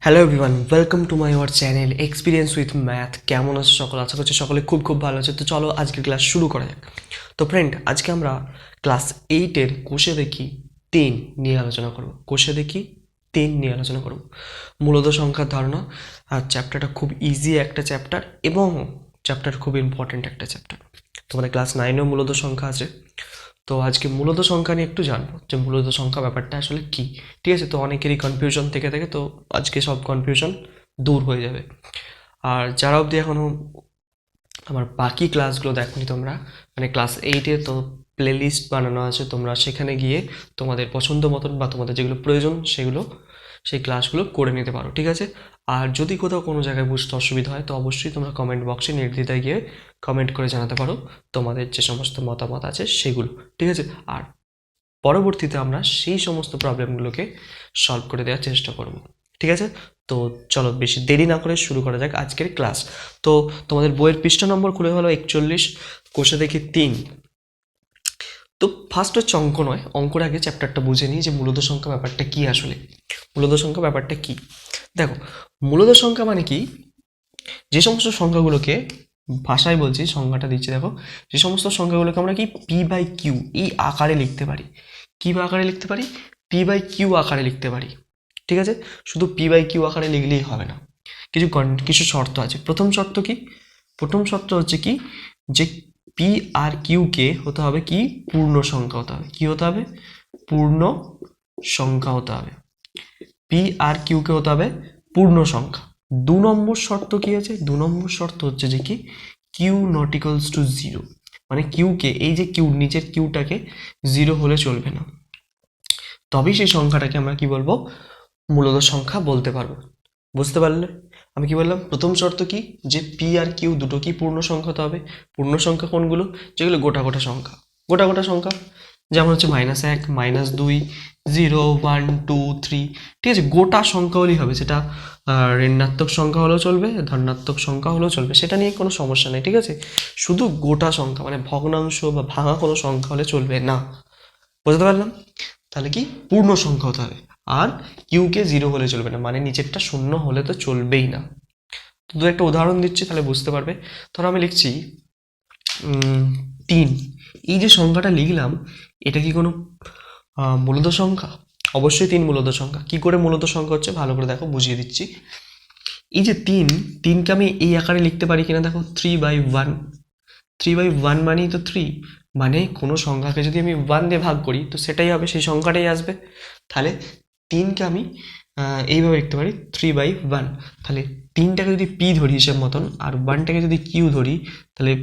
Hello everyone, welcome to my our channel experience with math. কেমন আছে সকলে? আশা করছি সকলে খুব ভালো আছে। তো চলো আজকের ক্লাস শুরু করা যাক। তো ফ্রেন্ড, আজকে আমরা ক্লাস 8-এর কোষে দেখি 3 নিয়ে আলোচনা করব। কোষে দেখি 3 নিয়ে আলোচনা করব, মূলত সংখ্যার ধারণা। আর চ্যাপ্টারটা খুব ইজি একটা চ্যাপ্টার এবং চ্যাপ্টার খুব ইম্পর্ট্যান্ট একটা চ্যাপ্টার। তোমাদের ক্লাস 9এও মূলত সংখ্যা আছে। তো আজকে মূলত সংখ্যা নিয়ে একটু জানবো যে মূলত সংখ্যা ব্যাপারটা আসলে কি। ঠিক আছে, তো অনেকেরই কনফিউশন থেকে থাকে, তো আজকে সব কনফিউশন দূর হয়ে যাবে। আর যারা অবধি এখনও আমার বাকি ক্লাসগুলো দেখোনি তোমরা, মানে ক্লাস 8-এ তো প্লে লিস্ট বানানো আছে, তোমরা সেখানে গিয়ে তোমাদের পছন্দ মতন বা তোমাদের যেগুলো প্রয়োজন সেগুলো সেই ক্লাসগুলো করে নিতে পারো। ঠিক আছে, আর যদি কোথাও কোনো জায়গায় বুঝতে অসুবিধা হয় তো অবশ্যই তোমরা কমেন্ট বক্সে নির্দ্বিধায় গিয়ে কমেন্ট করে জানাতে পারো তোমাদের যে সমস্ত মতামত আছে সেগুলো। ঠিক আছে, আর পরবর্তীতে আমরা সেই সমস্ত প্রবলেমগুলোকে সলভ করে দেওয়ার চেষ্টা করব। ঠিক আছে, তো চলো বেশি দেরি না করে শুরু করা যাক আজকের ক্লাস। তো তোমাদের বইয়ের পৃষ্ঠা নম্বর খুলে হলো 41, কোষে দেখি 3। তো ফার্স্ট হচ্ছে অঙ্ক নয়, অঙ্কর আগে চ্যাপ্টারটা বুঝে নিই যে মূলত সংখ্যা ব্যাপারটা কি। আসলে মূলত সংখ্যা ব্যাপারটা কি দেখো। মূলত সংখ্যা মানে কি? যে সমস্ত সংখ্যাগুলোকে, ভাষায় বলছি, সংখ্যাটা দিচ্ছি দেখো, যে সমস্ত সংখ্যাগুলোকে আমরা কি পি বাই কিউ এই আকারে লিখতে পারি। কি বা আকারে লিখতে পারি? পি বাই কিউ আকারে লিখতে পারি। ঠিক আছে, শুধু পি বাই কিউ আকারে লিখলেই হবে না, কিছু শর্ত আছে। প্রথম শর্ত কি? প্রথম শর্ত হচ্ছে কি, যে পি আর কিউকে হতে হবে কি, পূর্ণ সংখ্যা হতে হবে। কি হতে হবে? পূর্ণ সংখ্যা হতে হবে। পি আর কিউকে হতে হবে পূর্ণ সংখ্যা। 2 নম্বর শর্ত কি আছে? 2 নম্বর শর্ত হচ্ছে যে কি, কিউ নট ইকুয়ালস টু 0, মানে কিউকে, এই যে কিউ, নিচের কিউটাকে 0 হলে চলবে না, তবেই সেই সংখ্যাটাকে আমরা কি বলবো, মূলত সংখ্যা বলতে পারবো। বুঝতে পারলে আমি কি বললাম? প্রথম শর্ত কি, যে পি আর কিউ দুটো কি পূর্ণ সংখ্যা হতে হবে। পূর্ণ সংখ্যা কোনগুলো? যেগুলো গোটা গোটা সংখ্যা। গোটা গোটা সংখ্যা যেমন হচ্ছে -1, -2, 0, 1, 2, 3। ঠিক আছে, গোটা সংখ্যা হলেই হবে, সেটা ঋণাত্মক সংখ্যা হলেও চলবে, ধনাত্মক সংখ্যা হলেও চলবে, সেটা নিয়ে কোনো সমস্যা নেই। ঠিক আছে, শুধু গোটা সংখ্যা, মানে ভগ্নাংশ বা ভাঙা কোনো সংখ্যা হলে চলবে না। বুঝতে পারলাম? তাহলে কি, পূর্ণ সংখ্যা হতে হবে। আর কিউকে 0 হলে চলবে না, মানে নিচেরটা 0 হলে তো চলবেই না। তো দু একটা উদাহরণ দিচ্ছি, তাহলে বুঝতে পারবে। ধরো আমি লিখছি 3। এই যে সংখ্যাটা লিখলাম, এটা কি কোনো মূলত সংখ্যা? অবশ্যই 3 মূলত সংখ্যা। কি করে মূলত সংখ্যা হচ্ছে ভালো করে দেখো, বুঝিয়ে দিচ্ছি। এই যে 3কে আমি এই আকারে লিখতে পারি কিনা দেখো, 3/1। 3/1 মানেই তো 3, মানে কোনো সংখ্যাকে যদি আমি 1 দিয়ে ভাগ করি তো সেটাই হবে, সেই সংখ্যাটাই আসবে। তাহলে 3কে আমি এইভাবে লিখতে পারি 3/1। তাহলে 3টাকে যদি পি ধরি হিসেব মতন, আর 1টাকে যদি কিউ ধরি, তাহলে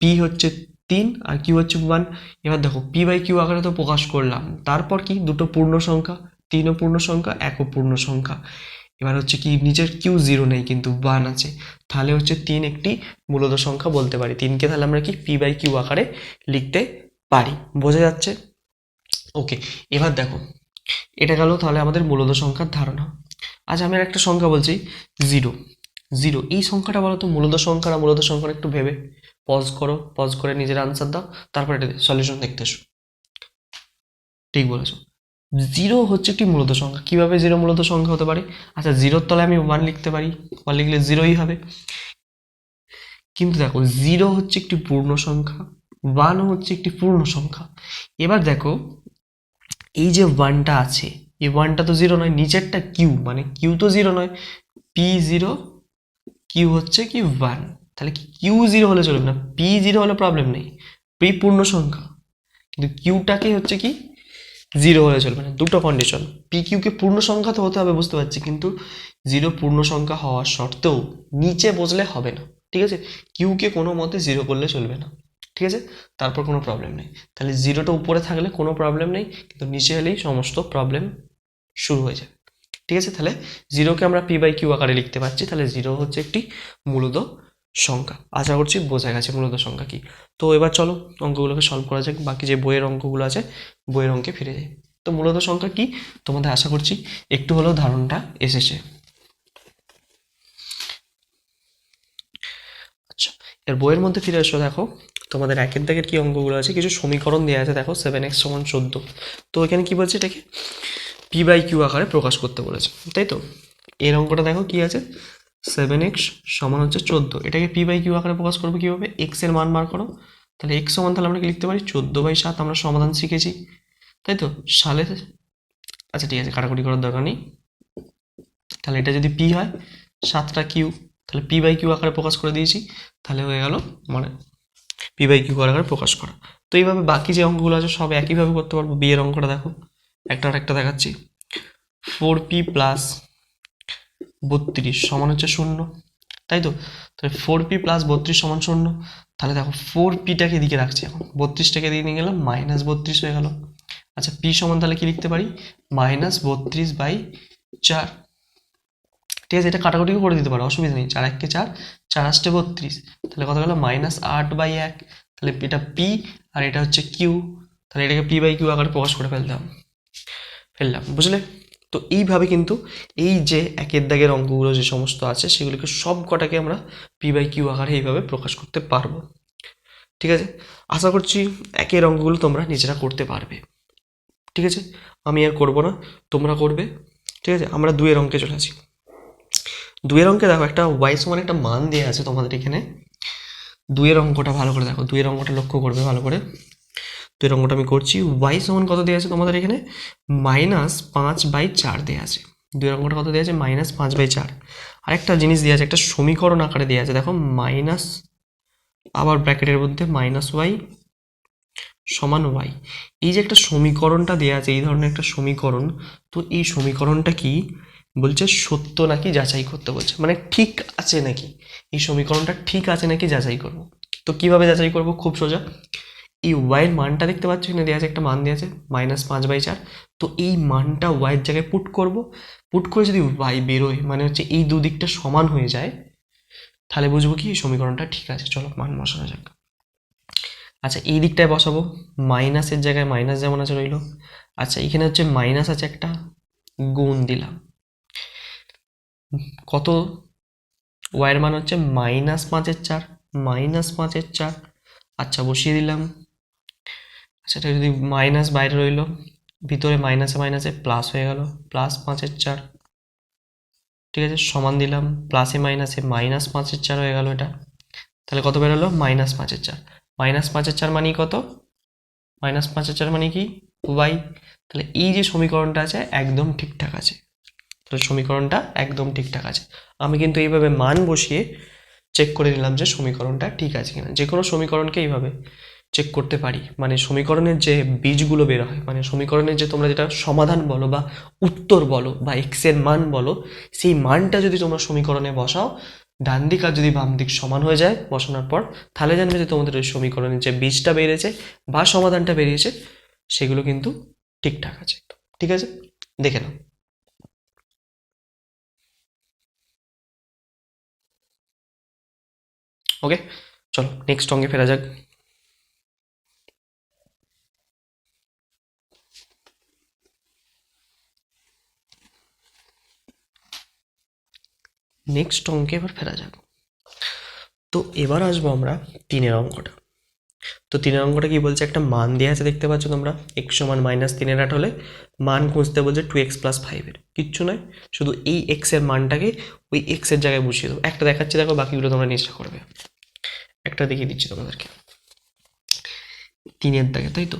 পি হচ্ছে 3 আর কিউ হচ্ছে 1। এবার দেখো পি বাই কিউ আকারে তো প্রকাশ করলাম, তারপর কি, দুটো পূর্ণ সংখ্যা, 3ও পূর্ণ সংখ্যা, 1ও পূর্ণ সংখ্যা। এবার হচ্ছে কি, নিচের কিউ 0 নেই কিন্তু 1 আছে, তাহলে হচ্ছে 3 একটি মূলত সংখ্যা বলতে পারি। 3কে তাহলে আমরা কি পি বাই কিউ আকারে লিখতে পারি। বোঝা যাচ্ছে? ওকে, এবার দেখো, এটা গেল তাহলে আমাদের মূলত সংখ্যার ধারণা। আজ আমি আর একটা সংখ্যা বলছি, 0। 0 এই সংখ্যাটা বলো তো মূলত সংখ্যা না মূলত সংখ্যা, একটু ভেবে পজ করো, পজ করে নিজের আনসার দাও, তারপরে এটা সলিউশন দেখতে এসো। ঠিক বলেছো, 0 হচ্ছে একটি মূলত সংখ্যা। কিভাবে 0 মূলত সংখ্যা হতে পারে? আচ্ছা, 0-র তলায় আমি 1 লিখতে পারি, 1 লিখলে 0ই হবে। কিন্তু দেখো, 0 হচ্ছে একটি পূর্ণ সংখ্যা, 1 হচ্ছে একটি পূর্ণ সংখ্যা। এবার দেখো, এই যে 1টা আছে, এই 1টা তো 0 নয়, নিচেরটা কিউ, মানে কিউ তো 0 নয়, পি 0, কিউ হচ্ছে কি 1। তাহলে কি কিউ 0 হলে চলবে না, পি 0 হলে প্রবলেম নেই, পি পূর্ণ সংখ্যা, কিন্তু কিউটাকে হচ্ছে কি 0 হলে চলবে না। দুটো কন্ডিশন, পি কিউকে পূর্ণ সংখ্যা তো হতে হবে, বুঝতে পারছি, কিন্তু 0 পূর্ণ সংখ্যা হওয়া সত্ত্বেও নিচে বসলে হবে না। ঠিক আছে, কিউকে কোনো মতে 0 করলে চলবে না। ঠিক আছে, তারপর কোনো প্রবলেম নেই। তাহলে 0টা উপরে থাকলে কোনো প্রবলেম নেই, কিন্তু নিচে এলেই সমস্ত প্রবলেম শুরু হয়ে যাবে। ঠিক আছে, তাহলে 0কে আমরা পি বাই কিউ আকারে লিখতে পারছি, তাহলে 0 হচ্ছে একটি মূলত সংখ্যা। আশা করছি বোঝা গেছে মূলত সংখ্যা কি। তো এবার চলো অঙ্কগুলোকে সলভ করা যাক, বাকি যে বইয়ের অঙ্কগুলো আছে বইয়ের অঙ্কে ফিরে যাই। তো মূলত সংখ্যা কি তোমাদের আশা করছি একটু হলেও ধারণাটা এসেছে। আচ্ছা, এর বইয়ের মধ্যে ফিরে এসো। দেখো তোমাদের একের দাগের কি অঙ্কগুলো আছে, কিছু সমীকরণ দেওয়া আছে। দেখো 7x = 14। তো এখানে কি বলছে, এটাকে পি বাই কিউ আকারে প্রকাশ করতে বলেছে, তাই তো? এর অঙ্কটা দেখো কি আছে, 7x সমান হচ্ছে 14। এটাকে p/q আকারে প্রকাশ করবো কীভাবে, x এর মান বার করো। তাহলে x সমান তাহলে আমরা কি লিখতে পারি, 14/7। আমরা সমাধান শিখেছি, তাই তো? সালে, আচ্ছা ঠিক আছে, কাটাকুটি করার দরকার নেই। তাহলে এটা যদি p হয়, 7টা কিউ, তাহলে p/q আকারে প্রকাশ করে দিয়েছি। তাহলে হয়ে গেল মানে p/q আকারে প্রকাশ করা। তো এইভাবে বাকি যে অঙ্কগুলো আছে সব একইভাবে করতে পারবো। বি এর অঙ্কটা দেখো, একটা আর একটা দেখাচ্ছি। 4p প্লাস 32 সমান হচ্ছে 0, তাই তো? তাহলে 4p প্লাস 32 সমান 0। তাহলে দেখো 4pটাকে এদিকে রাখছি, এখন 32টাকে এদিকে নিয়ে গেলাম, -32 হয়ে গেল। আচ্ছা p সমান তাহলে কি লিখতে পারি, -32/4। ঠিক আছে, এটা কাটাকুটিও করে দিতে পারো, অসুবিধা নেই। 4 1 4, 4 8 32, তাহলে কত গেল -8/1। তাহলে এটা p আর এটা হচ্ছে q, তাহলে এটাকে p/q আকারে প্রকাশ করে ফেললাম, বুঝলে? তো এইভাবে কিন্তু এই যে একের দাগের অঙ্কগুলো যে সমস্ত আছে সেগুলোকে সব কটাকে আমরা p/q আকারে এইভাবে প্রকাশ করতে পারবো। ঠিক আছে, আশা করছি একের অঙ্কগুলো তোমরা নিজেরা করতে পারবে। ঠিক আছে, আমি আর করবো না, তোমরা করবে। ঠিক আছে, আমরা দুয়ের অঙ্কে চলে আসি। দুয়ের অঙ্কে দেখো একটা y সমান একটা মান দেওয়া আছে তোমাদের এখানে। দুয়ের অঙ্কটা ভালো করে দেখো, দুয়ের অঙ্কটা লক্ষ্য করবে ভালো করে। দুয়ের অঙ্কটা আমি করছি। y সমান কত দেওয়া আছে তোমাদের এখানে, -5/4 দেওয়া আছে। দুয়ের অঙ্কটা কত দেওয়া আছে, -5/4। আরেকটা জিনিস দেওয়া আছে, একটা সমীকরণ আকারে দেওয়া আছে, দেখো মাইনাস, আবার ব্র্যাকেটের মধ্যে -y সমান y। এই যে একটা সমীকরণটা দেওয়া আছে, এই ধরনের একটা সমীকরণ, তো এই সমীকরণটা কি বলছে, সত্য নাকি যাচাই করতে বলছে, মানে ঠিক আছে নাকি, এই সমীকরণটা ঠিক আছে নাকি যাচাই করব। তো কিভাবে যাচাই করব, খুব সোজা। এই ওয়াইয়ের মানটা দেখতে পাচ্ছ এখানে দেওয়া আছে, একটা মান দেওয়া আছে -5/4। তো এই মানটা ওয়াইয়ের জায়গায় পুট করব। পুট করে যদি ওয়াই বেরোয়, মানে হচ্ছে এই দুদিকটা সমান হয়ে যায়, তাহলে বুঝবো কি এই সমীকরণটা ঠিক আছে। চলো মান বসানো যাক। আচ্ছা এই দিকটায় বসাবো, মাইনাসের জায়গায় মাইনাস যেমন আছে রইলো। আচ্ছা এখানে হচ্ছে মাইনাস আছে একটা, গুণ দিলাম। কত, ওয়াইয়ের মান হচ্ছে -5/4, -5/4। আচ্ছা বসিয়ে দিলাম। আচ্ছা এটা যদি মাইনাস বাইরে রইলো, ভিতরে মাইনাসে মাইনাসে প্লাস হয়ে গেল, +5/4। ঠিক আছে, সমান দিলাম, প্লাসে মাইনাসে -5/4 হয়ে গেল এটা। তাহলে কত বেরোলো, -5/4। -5/4 মানে কত, -5/4 মানে কি, ওয়াই। তাহলে এই যে সমীকরণটা আছে একদম ঠিকঠাক আছে। তাহলে সমীকরণটা একদম ঠিকঠাক আছে। আমি কিন্তু এইভাবে মান বসিয়ে চেক করে নিলাম যে সমীকরণটা ঠিক আছে কিনা। যে কোনো সমীকরণকে এইভাবে চেক করতে পারি, মানে সমীকরণের যে বীজগুলো বের হয়, মানে সমীকরণের যে তোমরা যেটা সমাধান বলো বা উত্তর বলো বা এক্স এর মান বলো, সেই মানটা যদি তোমরা সমীকরণে বসাও, ডান দিক আর যদি বাম দিক সমান হয়ে যায় বসানোর পর, তাহলে জানবে যে তোমাদের ওই সমীকরণের যে বীজটা বেরিয়েছে বা সমাধানটা বেরিয়েছে সেগুলো কিন্তু ঠিকঠাক আছে। ঠিক আছে, দেখে নাও। ওকে, চলো নেক্সট অঙ্কে ফেরা যাক। নেক্সট অঙ্কে এবার ফেরা যাক। তো এবার আসবো আমরা তিনের অঙ্কটা। তো তিনের অঙ্কটা কি বলছে, একটা মান দেওয়া আছে দেখতে পাচ্ছ তোমরা, x সমান -3/8 হলে মান খুঁজতে বলছে 2x + 5-এর। কিচ্ছু নয়, শুধু এই x এর মানটাকে ওই x এর জায়গায় বসিয়ে দেবো। একটা দেখাচ্ছি দেখো, বাকিগুলো তোমরা নিজেরা করবে। একটা দেখিয়ে দিচ্ছি তোমাদেরকে, তিনের দাগে, তাই তো?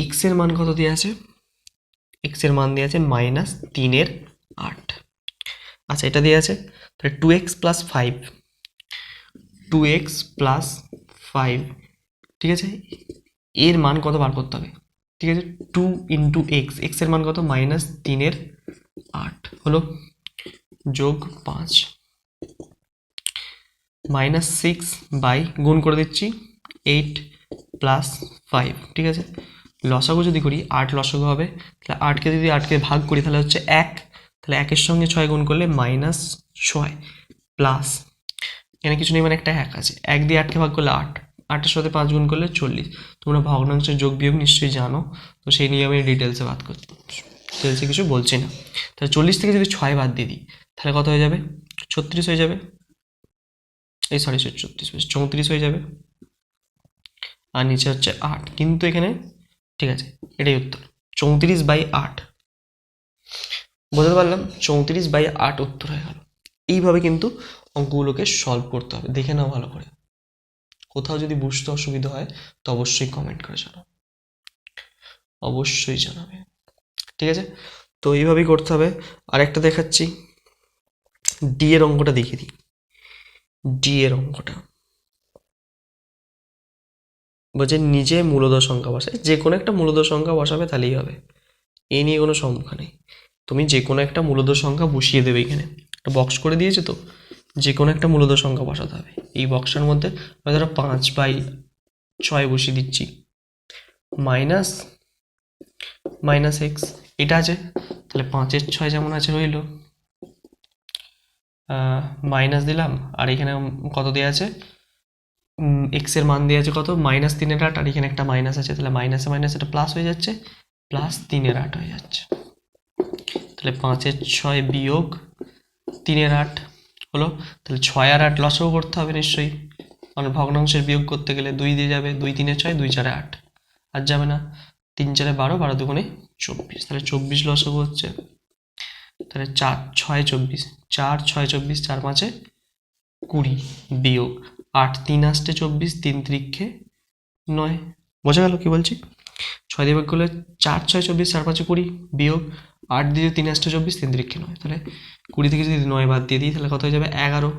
x এর মান কত দেওয়া আছে, x এর মান দেওয়া আছে -3/8। আচ্ছা এটা দেওয়া আছে, তাহলে 2x + 5, 2x + 5, ঠিক আছে, এর মান কত বার করতে হবে। ঠিক আছে, 2 × x, এর মান কত, -3/8 হলো, যোগ 5, -6 বাই, গুণ করে দিচ্ছি 8 + 5। ঠিক আছে, লসাগু যদি করি 8 লসাগু হবে, তাহলে 8কে যদি 8কে ভাগ করি তাহলে হচ্ছে 1, তাহলে 1-এর সঙ্গে 6 গুণ করলে -6 প্লাস, এখানে কিছু নেই মানে একটা 1 আছে, 1 দিয়ে 8কে ভাগ করলে 8, 8-এর সাথে 5 গুণ করলে 40। তোমরা ভগ্নাংশের যোগ বিয়োগ নিশ্চয়ই জানো, তো সেই নিয়ে আমি ডিটেলসে বাদ করছি, ডিটেলসে কিছু বলছি না। তাহলে 40 থেকে যদি 6 বাদ দিয়ে দিই তাহলে কত হয়ে যাবে, 36 হয়ে যাবে, এই সরি 36, 34 হয়ে যাবে, আর নিচে হচ্ছে 8। কিন্তু এখানে ঠিক আছে, এটাই উত্তর, 34/8। বুঝতে পারলাম? 34/8 উত্তর হয়ে গেল। এইভাবে কিন্তু অঙ্কগুলোকে সলভ করতে হবে। দেখে নাও ভালো করে। কোথাও যদি বুঝতে অসুবিধা হয় তো অবশ্যই কমেন্ট করে জানাও, অবশ্যই জানাবে। ঠিক আছে, তো এইভাবেই করতে হবে। আর একটা দেখাচ্ছি, ডি এর অঙ্কটা দেখিয়ে দিই। ডি এর অঙ্কটা বলছে নিজে মূলদ সংখ্যা বসায়, যে কোনো একটা মূলদ সংখ্যা বসাবে তাহলেই হবে, এই নিয়ে কোনো সমস্যা নেই। তুমি যে কোনো একটা মূলদ সংখ্যা বসিয়ে দেবে। এখানে একটা বক্স করে দিয়েছে, তো যে কোনো একটা মূলদ সংখ্যা বসাতে হবে। এই বক্সের মধ্যে আমি ধরো 5/6 বসিয়ে দিচ্ছি, মাইনাস মাইনাস এক্স এটা আছে, তাহলে 5/6 যেমন আছে রইল, মাইনাস দিলাম। আর এখানে কত দেওয়া আছে, এক্স এর মান দেওয়া আছে কত, -3/8। আর এখানে একটা মাইনাস আছে, তাহলে মাইনাসে মাইনাস এটা প্লাস হয়ে যাচ্ছে, +3/8 হয়ে যাচ্ছে। তাহলে 5/6 বিয়োগ 3/8 হলো। তাহলে 6 আর 8 লসও করতে হবে নিশ্চয়ই, মানে ভগ্নাংশের বিয়োগ করতে গেলে 2 দিয়ে যাবে, 2 3 6, 2 4 8, আর যাবে না। 3 4 12, 12 2 24, তাহলে 24 লসও হচ্ছে। তাহলে 4 6 24, 4 6 24, 4 5 20 বিয়োগ 8 3 8 24, 3 3 9। বোঝা গেল কি বলছি? 6 দিয়ে ভাগ করলে 4 6 24, 4 5 20 বিয়োগ 8 দিয়ে 3 8 24, 3 3 9। তাহলে 20 থেকে যদি 9 বাদ দিয়ে দিই তাহলে কত হয়ে যাবে, 11।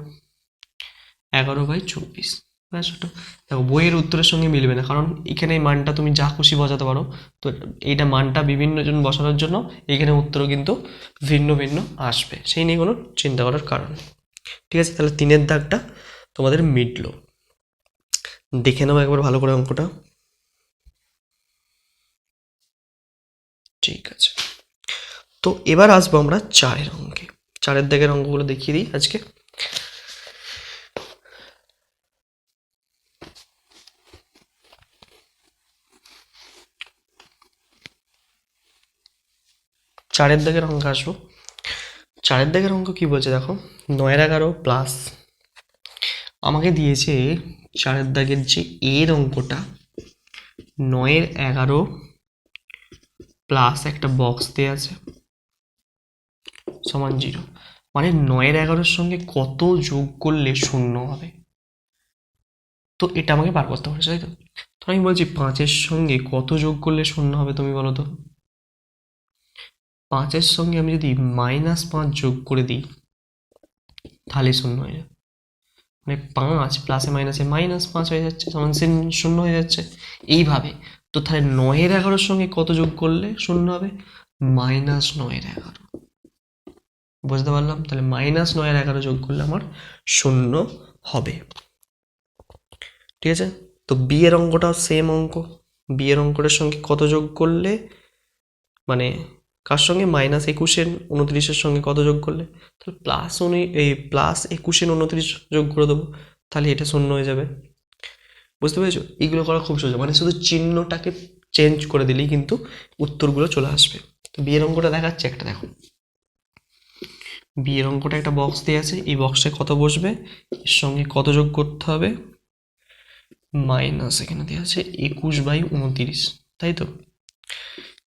11/24। ব্যাস ওটা। দেখো বইয়ের উত্তরের সঙ্গে মিলবে না, কারণ এখানে এই মানটা তুমি যা খুশি বসাতে পারো। তো এইটা মানটা বিভিন্ন জন বসানোর জন্য এখানে উত্তরও কিন্তু ভিন্ন ভিন্ন আসবে, সেই নিয়ে কোনো চিন্তা করার কারণ নেই। ঠিক আছে, তাহলে 3-এর দাগটা তোমাদের মিটলো। দেখে নাও একবার ভালো করে অঙ্কটা। ঠিক আছে, তো এবার আসবো আমরা 4-এর অঙ্কে। 4-এর দাগের অঙ্কগুলো দেখিয়ে দিই আজকে। চারের দাগের অঙ্ক আসবো। 4-এর দাগের অঙ্ক কি বলছে দেখো, 9-11 প্লাস আমাকে দিয়েছে 4-এর দাগের যে এর অঙ্কটা, 9-11 প্লাস একটা বক্স দেওয়া আছে সমান 0, মানে 9-11 সঙ্গে কত যোগ করলে 0 হবে। তো এটা আমাকে বার করতে পারছে, তাই তো? তো আমি বলছি 5-এর সঙ্গে কত যোগ করলে 0 হবে, তুমি বলো তো। 5-এর সঙ্গে আমি যদি -5 যোগ করে দিই তাহলে 0 হয়ে যাবে, মানে 5 প্লাসে মাইনাসে -5 হয়ে যাচ্ছে, সমান 0 হয়ে যাচ্ছে। এইভাবে তো তাহলে 9-11 সঙ্গে কত যোগ করলে 0 হবে, -9-11। বুঝতে পারলাম? তাহলে -9-11 যোগ করলে আমার 0 হবে। ঠিক আছে, তো বি এর অঙ্কটাও সেম অঙ্ক। বি এর অঙ্কটার সঙ্গে কত যোগ করলে, মানে কার সঙ্গে, -21-29 সঙ্গে কত যোগ করলে, তাহলে +21 যোগ করে দেবো, তাহলে এটা 0 হয়ে যাবে। বুঝতে পেরেছো? এইগুলো করা খুব সহজ, মানে শুধু চিহ্নটাকে চেঞ্জ করে দিলেই কিন্তু উত্তরগুলো চলে আসবে। তো বিয়ের অঙ্কটা দেখাচ্ছে একটা, দেখো বিয়ের অঙ্কটা একটা বক্স দিয়ে আছে, এই বক্সে কত বসবে, এর সঙ্গে কত যোগ করতে হবে, মাইনাস এখানে দেওয়া আছে 21/29, তাই তো?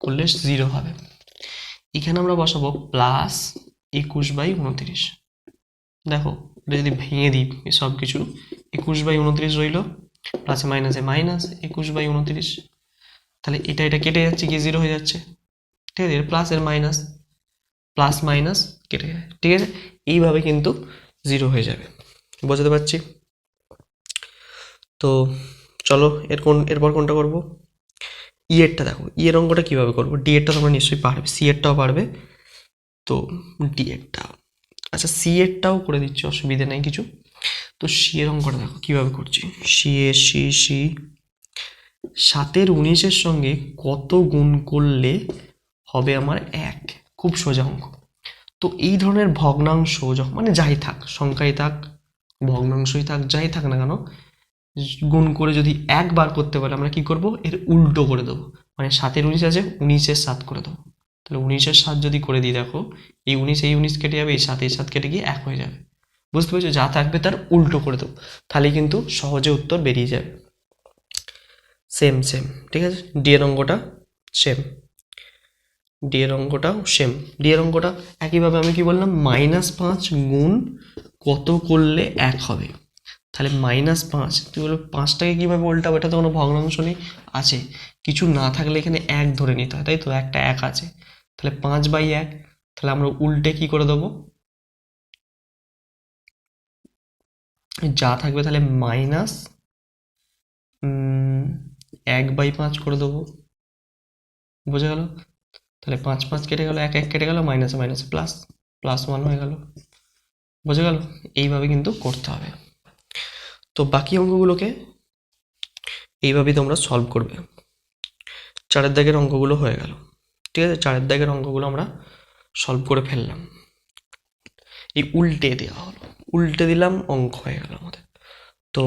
করলে 0 হবে। এখানে আমরা বসাবো +21/29। দেখো এটা যদি ভেঙে দিই সব কিছু, 21/29 রইল, প্লাসে মাইনাসে -21/29, তাহলে এটা কেটে যাচ্ছে, গিয়ে 0 হয়ে যাচ্ছে। ঠিক আছে, প্লাস এর মাইনাস, প্লাস মাইনাস কেটে যায়। ঠিক আছে, এইভাবে কিন্তু 0 হয়ে যাবে। বোঝাতে পারছি? তো চলো এরপর কোনটা করবো, ই এরটা দেখো, ই এর অঙ্কটা কীভাবে করবো। ডি এরটা তোমরা নিশ্চয়ই পারবে, সি এরটাও পারবে, তো ডি এরটা, আচ্ছা সি এরটাও করে দিচ্ছি, অসুবিধা নেই কিছু। তো সি এর অঙ্কটা দেখো কীভাবে করছি, সি 7-19 সঙ্গে কত গুণ করলে হবে আমার 1। খুব সোজা অঙ্ক। তো এই ধরনের ভগ্নাংশ যখন, মানে যাই থাক, সংখ্যাই থাক, ভগ্নাংশই থাক, যাই থাক না কেন, গুণ করে যদি 1 বার করতে পারে, আমরা কি করব, এর উল্টো করে দেবো। মানে 7-19 আছে, 19-এর 7 করে দেবো। তাহলে 19-এর 7 যদি করে দিই, দেখো এই 19 কেটে যাবে, এই 7 কেটে গিয়ে 1 হয়ে যাবে। বুঝতে পেরেছো? যা থাকবে তার উল্টো করে দেবো, তাহলে কিন্তু সহজে উত্তর বেরিয়ে যাবে। সেম, ঠিক আছে, ডি এর অঙ্কটা সেম। ডি এর অঙ্কটাও সেম। ডি এর অঙ্কটা একইভাবে আমি কি বললাম, -5 গুণ কত করলে 1 হবে। তাহলে -5, তুই বলো 5টাকে কীভাবে উল্টাবো, এটা তো কোনো ভগ্নাংশ নেই, আছে কিছু না থাকলে এখানে 1 ধরে নিতে হয়, তাই তো, একটা 1 আছে, তাহলে 5/1, তাহলে আমরা উল্টে কি করে দেবো, যা থাকবে তাহলে -1/5 করে দেবো, বোঝা গেল? তাহলে 5 কেটে গেল, 1 কেটে গেল, মাইনাসে মাইনাসে প্লাস, +1 হয়ে গেল, বোঝা গেল? এইভাবে কিন্তু করতে হবে। তো বাকি অঙ্কগুলোকে এইভাবেই তোমরা সলভ করবে। 4 দাগের অঙ্কগুলো হয়ে গেল, ঠিক আছে? 4 দাগের অঙ্কগুলো আমরা সলভ করে ফেললাম। এই উল্টে দেওয়া হলো, উল্টে দিলাম, অঙ্ক হয়ে গেল আমাদের। তো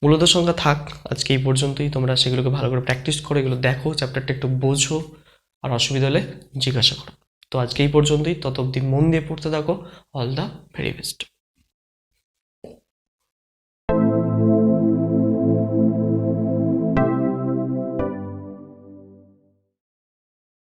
মূলত সংখ্যা থাক আজকে এই পর্যন্তই। তোমরা সেগুলোকে ভালো করে প্র্যাকটিস করো, এগুলো দেখো, চ্যাপ্টারটা একটু বোঝো, আর অসুবিধা হলে জিজ্ঞাসা করো। তো আজকে এই পর্যন্তই, তত অবধি মন দিয়ে পড়তে থাকো। All the very best.